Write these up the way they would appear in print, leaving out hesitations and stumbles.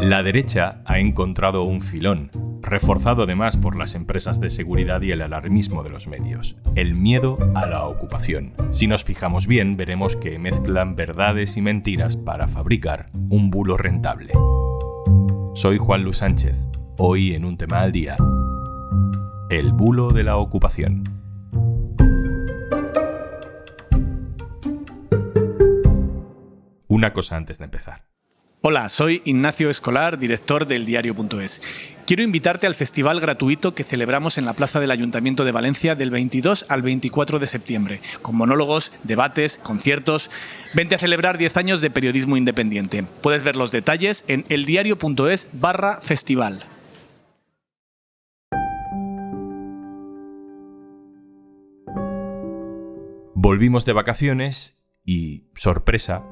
La derecha ha encontrado un filón, reforzado además por las empresas de seguridad y el alarmismo de los medios: el miedo a la ocupación. Si nos fijamos bien, veremos que mezclan verdades y mentiras para fabricar un bulo rentable. Soy Juan Luis Sánchez. Hoy en Un Tema al Día: el bulo de la ocupación. Una cosa antes de empezar. Hola, soy Ignacio Escolar, director del Diario.es. Quiero invitarte al festival gratuito que celebramos en la Plaza del Ayuntamiento de Valencia del 22 al 24 de septiembre, con monólogos, debates, conciertos. Vente a celebrar 10 años de periodismo independiente. Puedes ver los detalles en eldiario.es/festival. Volvimos de vacaciones y, sorpresa,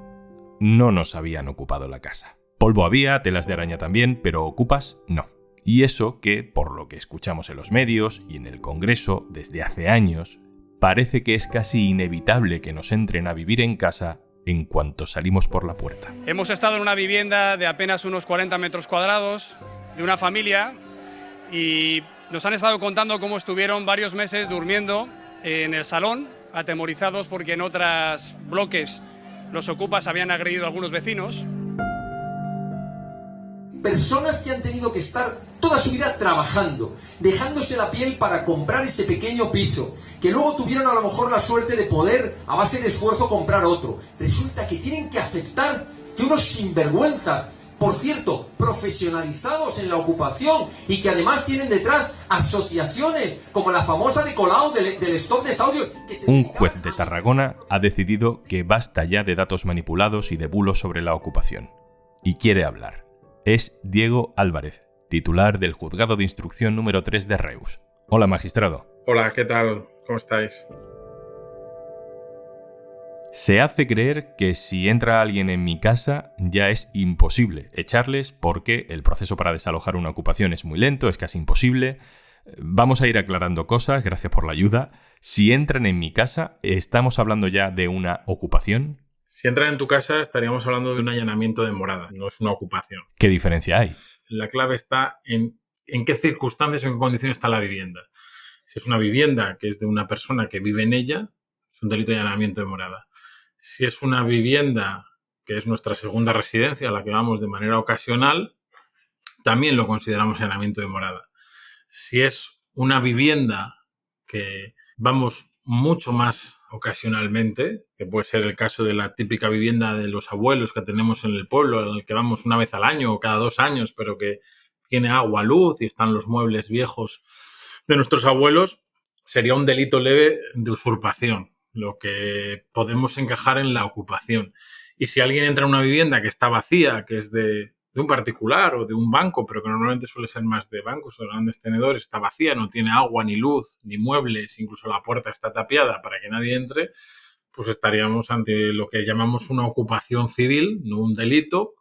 no nos habían ocupado la casa. Polvo había, telas de araña también, pero ocupas no. Y eso que, por lo que escuchamos en los medios y en el Congreso desde hace años, parece que es casi inevitable que nos entren a vivir en casa en cuanto salimos por la puerta. Hemos estado en una vivienda de apenas unos 40 metros cuadrados, de una familia, y nos han estado contando cómo estuvieron varios meses durmiendo en el salón, atemorizados porque en otros bloques los ocupas habían agredido a algunos vecinos. Personas que han tenido que estar toda su vida trabajando, dejándose la piel para comprar ese pequeño piso, que luego tuvieron a lo mejor la suerte de poder, a base de esfuerzo, comprar otro. Resulta que tienen que aceptar que unos sinvergüenzas, por cierto, profesionalizados en la ocupación y que además tienen detrás asociaciones como la famosa de Colau del Stop de Saudio. Un juez de Tarragona ha decidido que basta ya de datos manipulados y de bulos sobre la ocupación. Y quiere hablar. Es Diego Álvarez, titular del Juzgado de Instrucción número 3 de Reus. Hola, magistrado. Hola, ¿qué tal? ¿Cómo estáis? Se hace creer que si entra alguien en mi casa ya es imposible echarles porque el proceso para desalojar una ocupación es muy lento, es casi imposible. Vamos a ir aclarando cosas, gracias por la ayuda. Si entran en mi casa, ¿estamos hablando ya de una ocupación? Si entran en tu casa estaríamos hablando de un allanamiento de morada, no es una ocupación. ¿Qué diferencia hay? La clave está en qué circunstancias o en qué condiciones está la vivienda. Si es una vivienda que es de una persona que vive en ella, es un delito de allanamiento de morada. Si es una vivienda que es nuestra segunda residencia, a la que vamos de manera ocasional, también lo consideramos allanamiento de morada. Si es una vivienda que vamos mucho más ocasionalmente, que puede ser el caso de la típica vivienda de los abuelos que tenemos en el pueblo, en el que vamos una vez al año o cada 2 años, pero que tiene agua, luz y están los muebles viejos de nuestros abuelos, sería un delito leve de usurpación, lo que podemos encajar en la ocupación. Y si alguien entra en una vivienda que está vacía, que es de un particular o de un banco, pero que normalmente suele ser más de bancos o grandes tenedores, está vacía, no tiene agua, ni luz, ni muebles, incluso la puerta está tapiada para que nadie entre, pues estaríamos ante lo que llamamos una ocupación civil, no un delito,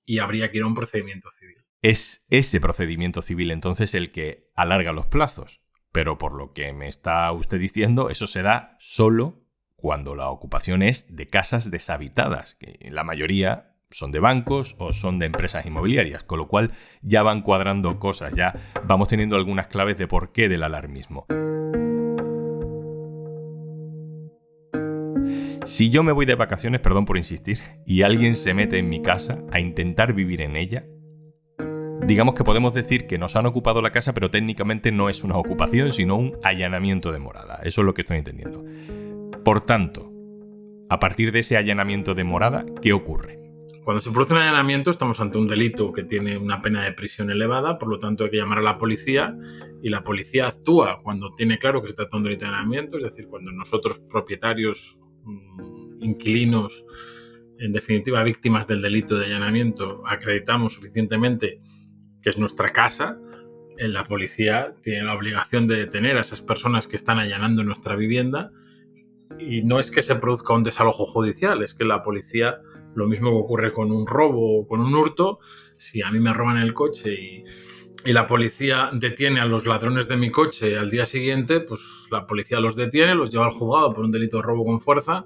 y habría que ir a un procedimiento civil. Es ese procedimiento civil entonces el que alarga los plazos, pero por lo que me está usted diciendo, eso se da solo cuando la ocupación es de casas deshabitadas, que la mayoría son de bancos o son de empresas inmobiliarias, con lo cual ya van cuadrando cosas, ya vamos teniendo algunas claves de por qué del alarmismo. Si yo me voy de vacaciones, perdón por insistir, y alguien se mete en mi casa a intentar vivir en ella, digamos que podemos decir que nos han ocupado la casa, pero técnicamente no es una ocupación, sino un allanamiento de morada. Eso es lo que estoy entendiendo. Por tanto, a partir de ese allanamiento de morada, ¿qué ocurre? Cuando se produce un allanamiento estamos ante un delito que tiene una pena de prisión elevada, por lo tanto hay que llamar a la policía y la policía actúa cuando tiene claro que se trata de un delito de allanamiento, es decir, cuando nosotros, propietarios, inquilinos, en definitiva víctimas del delito de allanamiento, acreditamos suficientemente que es nuestra casa, la policía tiene la obligación de detener a esas personas que están allanando nuestra vivienda. Y no es que se produzca un desalojo judicial, es que la policía, lo mismo que ocurre con un robo o con un hurto, si a mí me roban el coche y la policía detiene a los ladrones de mi coche al día siguiente, pues la policía los detiene, los lleva al juzgado por un delito de robo con fuerza,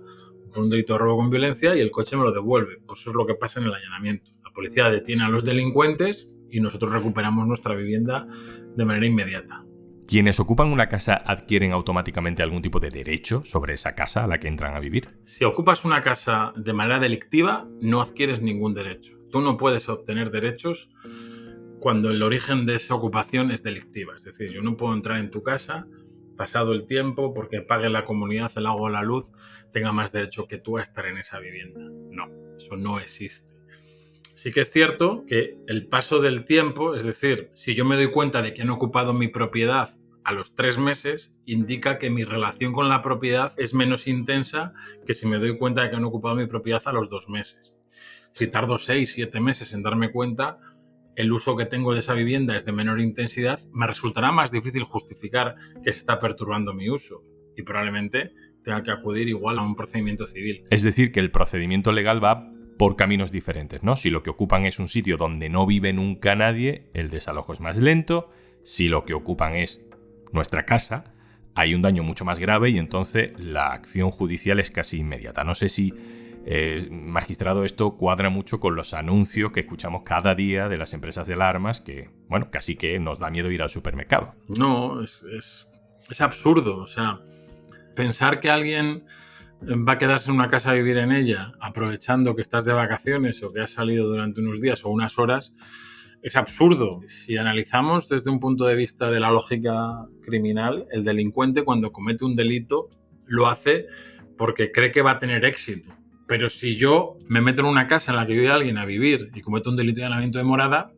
por un delito de robo con violencia y el coche me lo devuelve. Pues eso es lo que pasa en el allanamiento. La policía detiene a los delincuentes y nosotros recuperamos nuestra vivienda de manera inmediata. ¿Quienes ocupan una casa adquieren automáticamente algún tipo de derecho sobre esa casa a la que entran a vivir? Si ocupas una casa de manera delictiva, no adquieres ningún derecho. Tú no puedes obtener derechos cuando el origen de esa ocupación es delictiva. Es decir, yo no puedo entrar en tu casa, pasado el tiempo, porque pague la comunidad el agua o la luz, tenga más derecho que tú a estar en esa vivienda. No, eso no existe. Sí que es cierto que el paso del tiempo, es decir, si yo me doy cuenta de que han ocupado mi propiedad a los 3 meses, indica que mi relación con la propiedad es menos intensa que si me doy cuenta de que han ocupado mi propiedad a los 2 meses. Si tardo 6, 7 meses en darme cuenta, el uso que tengo de esa vivienda es de menor intensidad, me resultará más difícil justificar que se está perturbando mi uso y probablemente tenga que acudir igual a un procedimiento civil. Es decir, que el procedimiento legal va por caminos diferentes, ¿no? Si lo que ocupan es un sitio donde no vive nunca nadie, el desalojo es más lento. Si lo que ocupan es nuestra casa, hay un daño mucho más grave y entonces la acción judicial es casi inmediata. No sé si, magistrado, esto cuadra mucho con los anuncios que escuchamos cada día de las empresas de alarmas que, bueno, casi que nos da miedo ir al supermercado. No, es absurdo. O sea, pensar que alguien va a quedarse en una casa a vivir en ella aprovechando que estás de vacaciones o que has salido durante unos días o unas horas es absurdo. Si analizamos desde un punto de vista de la lógica criminal, el delincuente cuando comete un delito lo hace porque cree que va a tener éxito. Pero si yo me meto en una casa en la que vive alguien a vivir y cometo un delito de allanamiento de morada,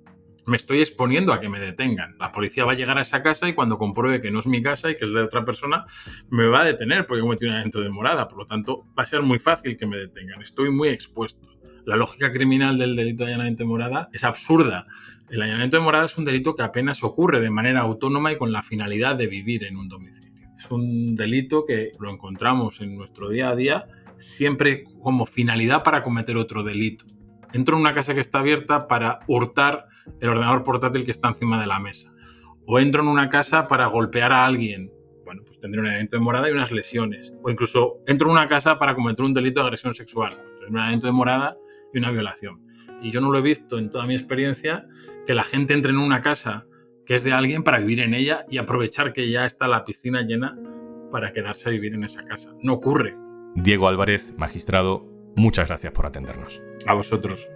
me estoy exponiendo a que me detengan. La policía va a llegar a esa casa y cuando compruebe que no es mi casa y que es de otra persona, me va a detener porque he cometido un allanamiento de morada. Por lo tanto, va a ser muy fácil que me detengan. Estoy muy expuesto. La lógica criminal del delito de allanamiento de morada es absurda. El allanamiento de morada es un delito que apenas ocurre de manera autónoma y con la finalidad de vivir en un domicilio. Es un delito que lo encontramos en nuestro día a día siempre como finalidad para cometer otro delito. Entro en una casa que está abierta para hurtar el ordenador portátil que está encima de la mesa. O entro en una casa para golpear a alguien. Bueno, pues tendré un allanamiento de morada y unas lesiones. O incluso entro en una casa para cometer un delito de agresión sexual. Pues tendré un allanamiento de morada y una violación. Y yo no lo he visto en toda mi experiencia que la gente entre en una casa que es de alguien para vivir en ella y aprovechar que ya está la piscina llena para quedarse a vivir en esa casa. No ocurre. Diego Álvarez, magistrado, muchas gracias por atendernos. A vosotros.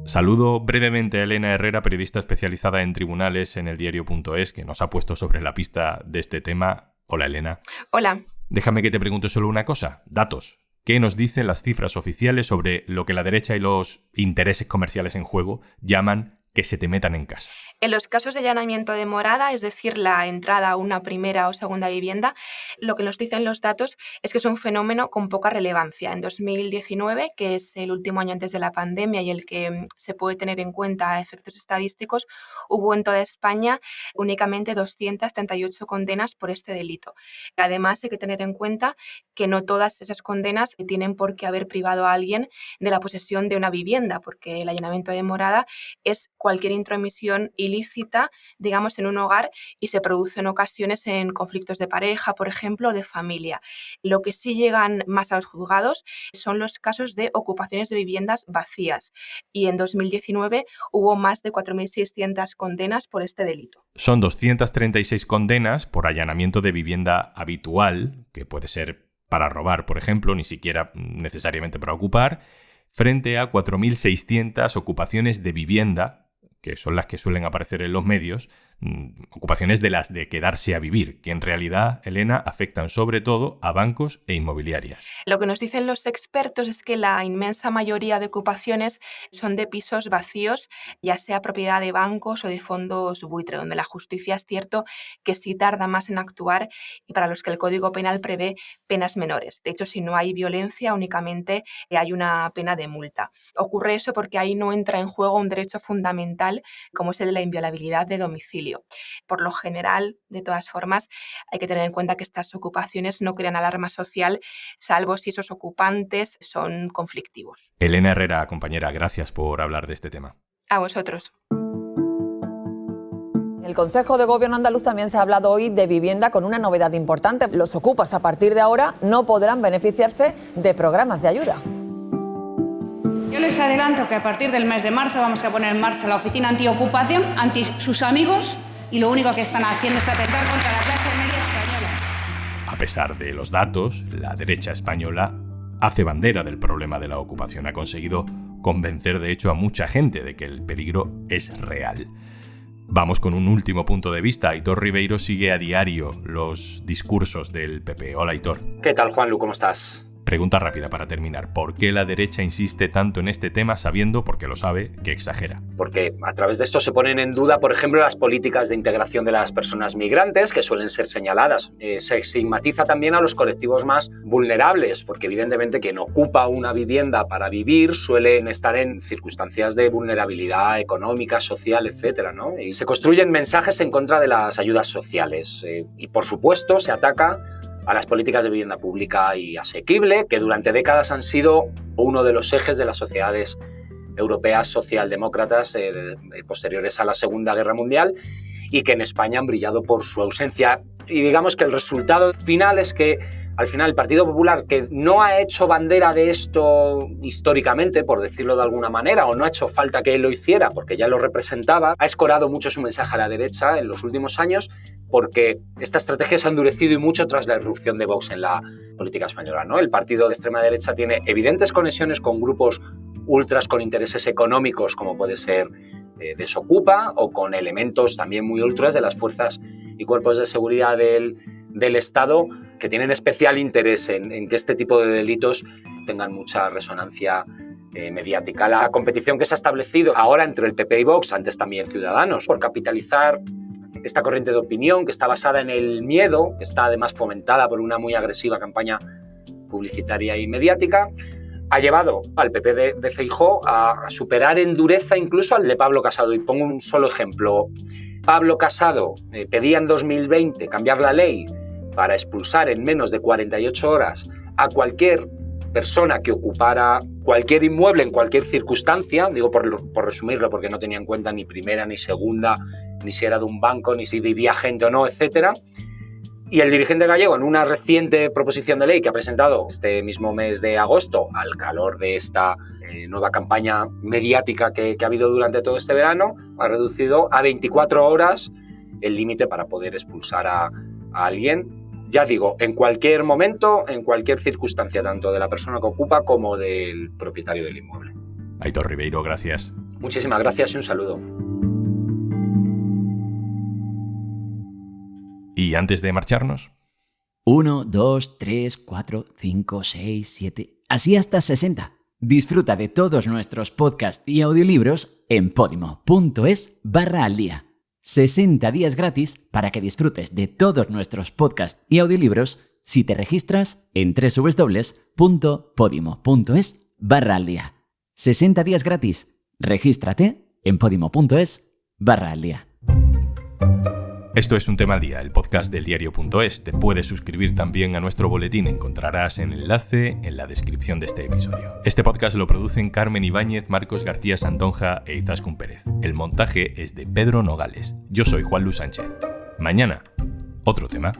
Saludo brevemente a Elena Herrera, periodista especializada en tribunales en eldiario.es, que nos ha puesto sobre la pista de este tema. Hola, Elena. Hola. Déjame que te pregunte solo una cosa. Datos. ¿Qué nos dicen las cifras oficiales sobre lo que la derecha y los intereses comerciales en juego llaman que se te metan en casa? En los casos de allanamiento de morada, es decir, la entrada a una primera o segunda vivienda, lo que nos dicen los datos es que es un fenómeno con poca relevancia. En 2019, que es el último año antes de la pandemia y el que se puede tener en cuenta a efectos estadísticos, hubo en toda España únicamente 238 condenas por este delito. Además, hay que tener en cuenta que no todas esas condenas tienen por qué haber privado a alguien de la posesión de una vivienda, porque el allanamiento de morada es cualquier intromisión ilícita, digamos, en un hogar y se produce en ocasiones en conflictos de pareja, por ejemplo, o de familia. Lo que sí llegan más a los juzgados son los casos de ocupaciones de viviendas vacías y en 2019 hubo más de 4.600 condenas por este delito. Son 236 condenas por allanamiento de vivienda habitual, que puede ser para robar, por ejemplo, ni siquiera necesariamente para ocupar, frente a 4.600 ocupaciones de vivienda, que son las que suelen aparecer en los medios, ocupaciones de las de quedarse a vivir, que en realidad, Elena, afectan sobre todo a bancos e inmobiliarias. Lo que nos dicen los expertos es que la inmensa mayoría de ocupaciones son de pisos vacíos, ya sea propiedad de bancos o de fondos buitre, donde la justicia es cierto que sí tarda más en actuar y para los que el Código Penal prevé penas menores. De hecho, si no hay violencia, únicamente hay una pena de multa. Ocurre eso porque ahí no entra en juego un derecho fundamental como es el de la inviolabilidad de domicilio. Por lo general, de todas formas, hay que tener en cuenta que estas ocupaciones no crean alarma social, salvo si esos ocupantes son conflictivos. Elena Herrera, compañera, gracias por hablar de este tema. A vosotros. En el Consejo de Gobierno andaluz también se ha hablado hoy de vivienda con una novedad importante. Los ocupas a partir de ahora no podrán beneficiarse de programas de ayuda. les adelanto que a partir del mes de marzo vamos a poner en marcha la oficina antiocupación anti sus amigos y lo único que están haciendo es atentar contra la clase media española. A pesar de los datos, la derecha española hace bandera del problema de la ocupación. Ha conseguido convencer, de hecho, a mucha gente de que el peligro es real. Vamos con un último punto de vista. Aitor Ribeiro sigue a diario los discursos del PP. Hola, Aitor. ¿Qué tal, Juanlu? ¿Cómo estás? Pregunta rápida para terminar. ¿Por qué la derecha insiste tanto en este tema sabiendo, porque lo sabe, que exagera? Porque a través de esto se ponen en duda, por ejemplo, las políticas de integración de las personas migrantes, que suelen ser señaladas. Se estigmatiza también a los colectivos más vulnerables, porque evidentemente quien ocupa una vivienda para vivir suelen estar en circunstancias de vulnerabilidad económica, social, etcétera, ¿no? Y se construyen mensajes en contra de las ayudas sociales. Y, por supuesto, se ataca a las políticas de vivienda pública y asequible, que durante décadas han sido uno de los ejes de las sociedades europeas socialdemócratas posteriores a la Segunda Guerra Mundial y que en España han brillado por su ausencia. Y digamos que el resultado final es que al final el Partido Popular, que no ha hecho bandera de esto históricamente, por decirlo de alguna manera, o no ha hecho falta que él lo hiciera porque ya lo representaba, ha escorado mucho su mensaje a la derecha en los últimos años, porque esta estrategia se ha endurecido y mucho tras la irrupción de Vox en la política española, ¿no? El partido de extrema derecha tiene evidentes conexiones con grupos ultras con intereses económicos, como puede ser Desocupa, o con elementos también muy ultras de las fuerzas y cuerpos de seguridad del Estado, que tienen especial interés en que este tipo de delitos tengan mucha resonancia mediática. La competición que se ha establecido ahora entre el PP y Vox, antes también Ciudadanos, por capitalizar esta corriente de opinión que está basada en el miedo, que está además fomentada por una muy agresiva campaña publicitaria y mediática, ha llevado al PP de Feijóo a superar en dureza incluso al de Pablo Casado. Y pongo un solo ejemplo. Pablo Casado pedía en 2020 cambiar la ley para expulsar en menos de 48 horas a cualquier persona que ocupara cualquier inmueble en cualquier circunstancia, digo por resumirlo, porque no tenía en cuenta ni primera ni segunda, ni si era de un banco, ni si vivía gente o no, etcétera. Y el dirigente gallego, en una reciente proposición de ley que ha presentado este mismo mes de agosto, al calor de esta nueva campaña mediática que ha habido durante todo este verano, ha reducido a 24 horas el límite para poder expulsar a alguien. Ya digo, en cualquier momento, en cualquier circunstancia, tanto de la persona que ocupa como del propietario del inmueble. Aitor Ribeiro, gracias. Muchísimas gracias y un saludo. Y antes de marcharnos... 1, 2, 3, 4, 5, 6, 7... Así hasta 60. Disfruta de todos nuestros podcasts y audiolibros en podimo.es/aldía. 60 días gratis para que disfrutes de todos nuestros podcasts y audiolibros si te registras en www.podimo.es/aldía. 60 días gratis. Regístrate en podimo.es/aldía. Esto es Un Tema al Día, el podcast del diario.es. Te puedes suscribir también a nuestro boletín. Encontrarás el enlace en la descripción de este episodio. Este podcast lo producen Carmen Ibáñez, Marcos García Santonja e Izaskun Pérez. El montaje es de Pedro Nogales. Yo soy Juanlu Sánchez. Mañana, otro tema.